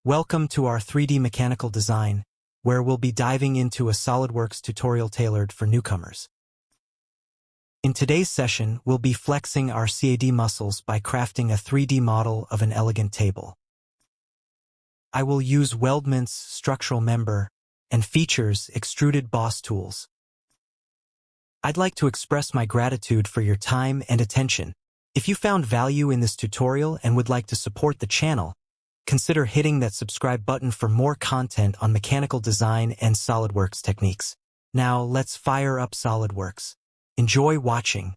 Welcome to our 3D mechanical design, where we'll be diving into a SolidWorks tutorial tailored for newcomers. In today's session, we'll be flexing our CAD muscles by crafting a 3D model of an elegant table. I will use Weldments structural member and features Extruded boss tools. I'd like to express my gratitude for your time and attention. If you found value in this tutorial and would like to support the channel, consider hitting that subscribe button for more content on mechanical design and SolidWorks techniques. Now let's fire up SolidWorks. Enjoy watching.